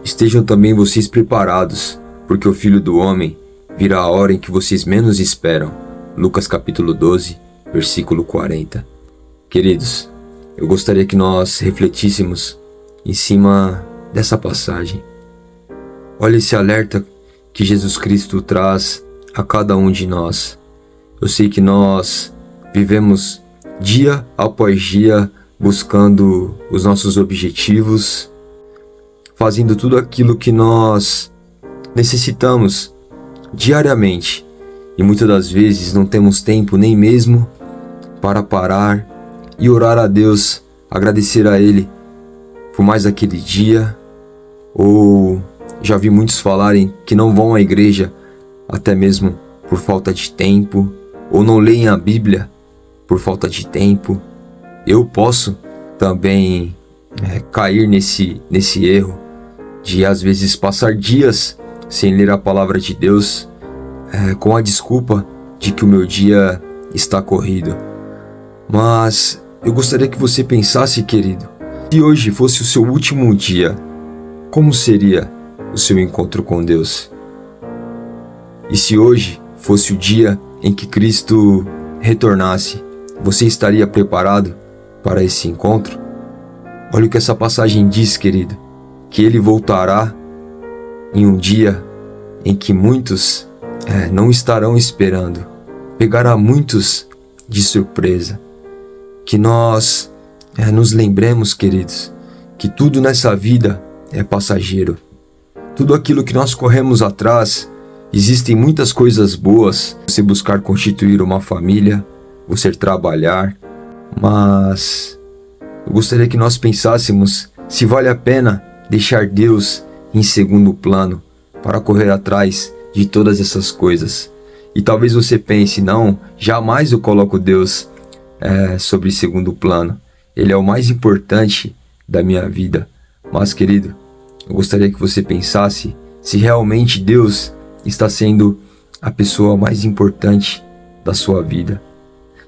Estejam também vocês preparados, porque o Filho do Homem virá a hora em que vocês menos esperam. Lucas capítulo 12, versículo 40. Queridos, eu gostaria que nós refletíssemos em cima dessa passagem. Olha esse alerta que Jesus Cristo traz a cada um de nós. Eu sei que nós vivemos dia após dia buscando os nossos objetivos, fazendo tudo aquilo que nós necessitamos diariamente. E muitas das vezes não temos tempo nem mesmo para parar e orar a Deus, agradecer a Ele por mais aquele dia. Ou já vi muitos falarem que não vão à igreja até mesmo por falta de tempo, ou não leem a Bíblia por falta de tempo. Eu posso também cair nesse erro de às vezes passar dias sem ler a palavra de Deus, com a desculpa de que o meu dia está corrido. Mas eu gostaria que você pensasse, querido, se hoje fosse o seu último dia, como seria o seu encontro com Deus? E se hoje fosse o dia em que Cristo retornasse, você estaria preparado para esse encontro? Olha o que essa passagem diz, querido, que Ele voltará em um dia em que muitos não estarão esperando, pegará muitos de surpresa. Que nós nos lembremos, queridos, que tudo nessa vida é passageiro. Tudo aquilo que nós corremos atrás, existem muitas coisas boas, você buscar constituir uma família, você trabalhar, mas eu gostaria que nós pensássemos se vale a pena deixar Deus em segundo plano para correr atrás de todas essas coisas. E talvez você pense, não, jamais eu coloco Deus sobre segundo plano. Ele é o mais importante da minha vida. Mas, querido, eu gostaria que você pensasse se realmente Deus está sendo a pessoa mais importante da sua vida.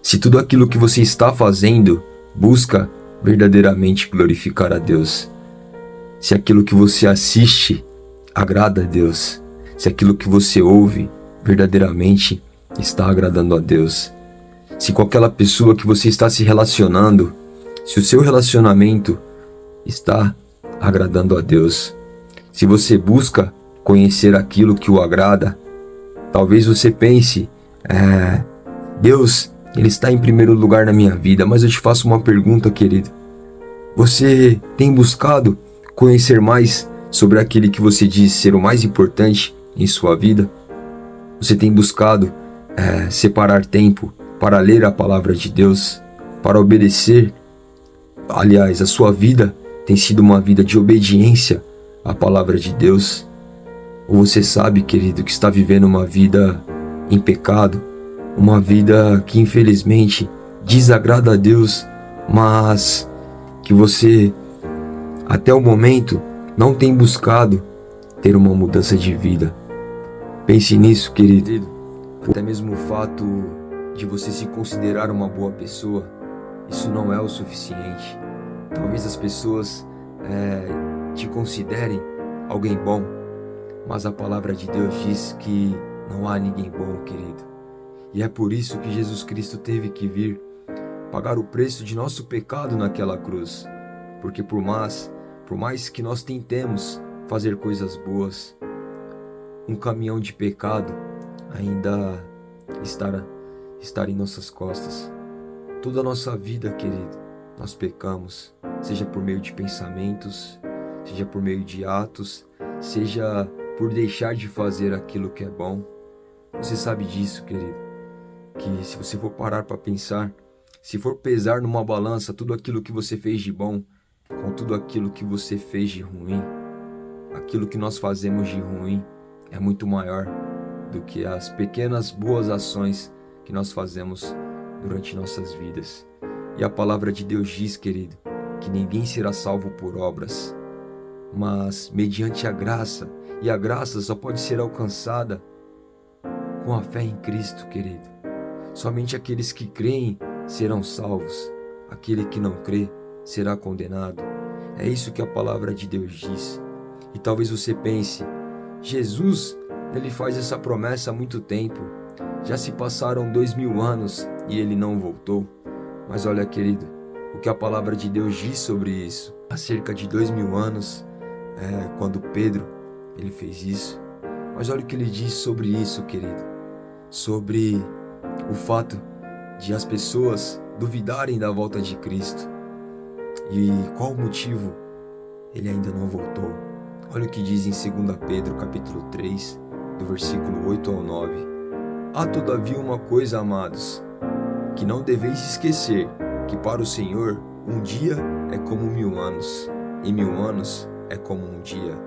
Se tudo aquilo que você está fazendo busca verdadeiramente glorificar a Deus. Se aquilo que você assiste agrada a Deus. Se aquilo que você ouve verdadeiramente está agradando a Deus. Se com aquela pessoa que você está se relacionando, se o seu relacionamento está agradando a Deus. Se você busca conhecer aquilo que o agrada, talvez você pense, Deus, Ele está em primeiro lugar na minha vida. Mas eu te faço uma pergunta, querido. Você tem buscado conhecer mais sobre aquele que você diz ser o mais importante em sua vida? Você tem buscado separar tempo para ler a palavra de Deus, para obedecer? Aliás, a sua vida tem sido uma vida de obediência à palavra de Deus? Ou você sabe, querido, que está vivendo uma vida em pecado, uma vida que infelizmente desagrada a Deus, mas que você até o momento não tem buscado ter uma mudança de vida? Pense nisso, querido. Até mesmo o fato de você se considerar uma boa pessoa, isso não é o suficiente. Talvez as pessoas te considerem alguém bom, mas a palavra de Deus diz que não há ninguém bom, querido. E é por isso que Jesus Cristo teve que vir pagar o preço de nosso pecado naquela cruz. Porque por mais que nós tentemos fazer coisas boas, um caminhão de pecado ainda estar em nossas costas. Toda a nossa vida, querido, nós pecamos, seja por meio de pensamentos, seja por meio de atos, seja por deixar de fazer aquilo que é bom. Você sabe disso, querido, que se você for parar para pensar, se for pesar numa balança tudo aquilo que você fez de bom com tudo aquilo que você fez de ruim, aquilo que nós fazemos de ruim é muito maior do que as pequenas boas ações que nós fazemos durante nossas vidas. E a palavra de Deus diz, querido, que ninguém será salvo por obras, mas mediante a graça, e a graça só pode ser alcançada com a fé em Cristo, querido. Somente aqueles que creem serão salvos, aquele que não crê será condenado. É isso que a palavra de Deus diz. E talvez você pense, Jesus, ele faz essa promessa há muito tempo. Já se passaram 2000 anos e ele não voltou. Mas olha, querido, o que a palavra de Deus diz sobre isso? Há cerca de 2000 anos, quando Pedro ele fez isso. Mas olha o que ele diz sobre isso, querido. Sobre o fato de as pessoas duvidarem da volta de Cristo. E qual o motivo? Ele ainda não voltou. Olha o que diz em 2 Pedro capítulo 3, do versículo 8 ao 9. Há todavia uma coisa, amados, que não deveis esquecer, que para o Senhor um dia é como 1000 anos, e 1000 anos é como um dia.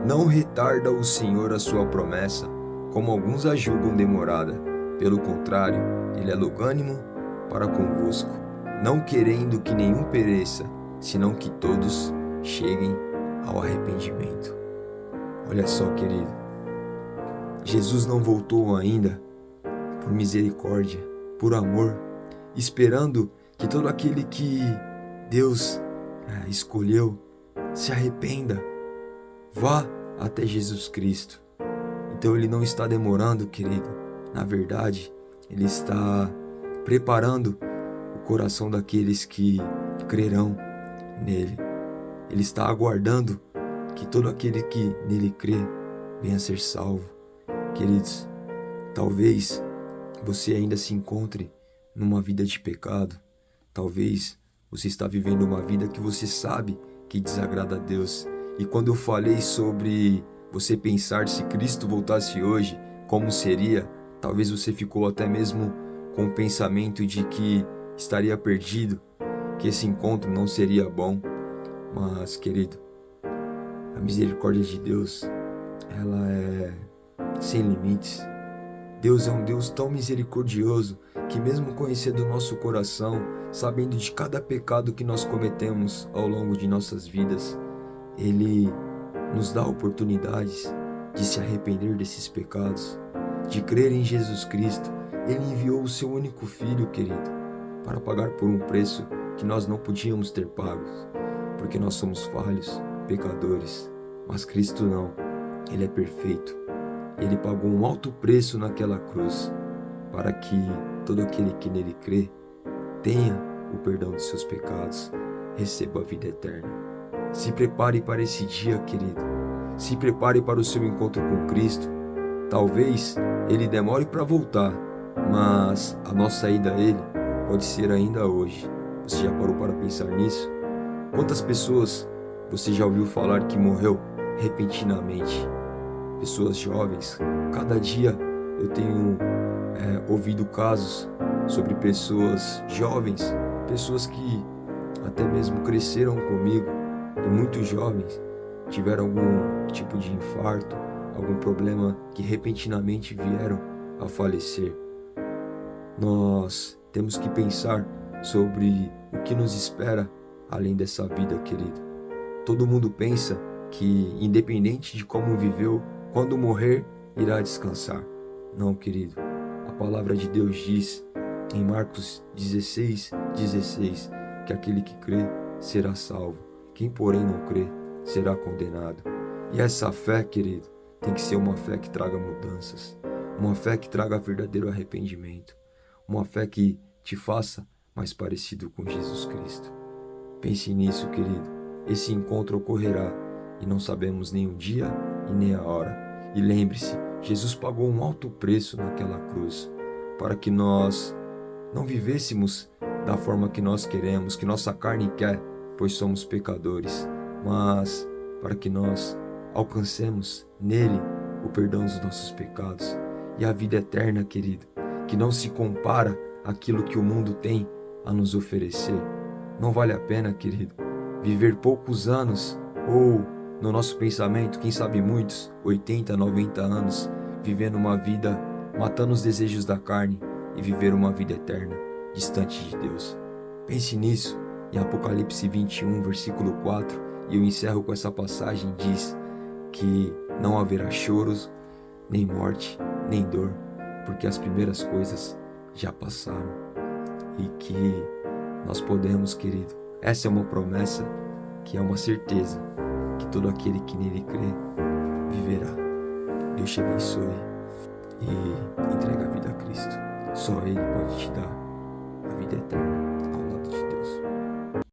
Não retarda o Senhor a sua promessa, como alguns a julgam demorada. Pelo contrário, ele é longânimo para convosco, não querendo que nenhum pereça, senão que todos cheguem ao arrependimento. Olha só, querido, Jesus não voltou ainda por misericórdia, por amor, esperando que todo aquele que Deus escolheu se arrependa, vá até Jesus Cristo. Então ele não está demorando, querido. Na verdade, ele está preparando o coração daqueles que crerão nele. Ele está aguardando que todo aquele que nele crê venha a ser salvo. Queridos, talvez você ainda se encontre numa vida de pecado. Talvez você está vivendo uma vida que você sabe que desagrada a Deus. E quando eu falei sobre você pensar se Cristo voltasse hoje, como seria, talvez você ficou até mesmo com o pensamento de que estaria perdido, que esse encontro não seria bom. Mas, querido, a misericórdia de Deus, ela é sem limites. Deus é um Deus tão misericordioso que mesmo conhecendo o nosso coração, sabendo de cada pecado que nós cometemos ao longo de nossas vidas, Ele nos dá oportunidades de se arrepender desses pecados, de crer em Jesus Cristo. Ele enviou o seu único Filho, querido, para pagar por um preço que nós não podíamos ter pago, porque nós somos falhos, pecadores. Mas Cristo não, Ele é perfeito. Ele pagou um alto preço naquela cruz para que todo aquele que nele crê tenha o perdão de seus pecados, receba a vida eterna. Se prepare para esse dia, querido. Se prepare para o seu encontro com Cristo. Talvez Ele demore para voltar, mas a nossa ida a Ele pode ser ainda hoje. Você já parou para pensar nisso? Quantas pessoas você já ouviu falar que morreu repentinamente? Pessoas jovens. Cada dia eu tenho ouvido casos sobre pessoas jovens, pessoas que até mesmo cresceram comigo e muito jovens tiveram algum tipo de infarto, algum problema que repentinamente vieram a falecer. Nós temos que pensar sobre o que nos espera além dessa vida, querido. Todo mundo pensa que, independente de como viveu, quando morrer, irá descansar. Não, querido. A palavra de Deus diz em Marcos 16:16 que aquele que crê será salvo. Quem, porém, não crê será condenado. E essa fé, querido, tem que ser uma fé que traga mudanças. Uma fé que traga verdadeiro arrependimento. Uma fé que te faça mais parecido com Jesus Cristo. Pense nisso, querido. Esse encontro ocorrerá e não sabemos nem o dia e nem a hora. E lembre-se, Jesus pagou um alto preço naquela cruz para que nós não vivêssemos da forma que nós queremos, que nossa carne quer, pois somos pecadores, mas para que nós alcancemos nele o perdão dos nossos pecados e a vida eterna, querido, que não se compara àquilo que o mundo tem a nos oferecer. Não vale a pena, querido, viver poucos anos ou, no nosso pensamento, quem sabe muitos, 80, 90 anos, vivendo uma vida, matando os desejos da carne e viver uma vida eterna, distante de Deus. Pense nisso. Em Apocalipse 21, versículo 4, e eu encerro com essa passagem, diz que não haverá choros, nem morte, nem dor, porque as primeiras coisas já passaram. E que nós podemos, querido, essa é uma promessa que é uma certeza. que todo aquele que nele crê viverá. Deus te abençoe e entrega a vida a Cristo. Só Ele pode te dar a vida eterna.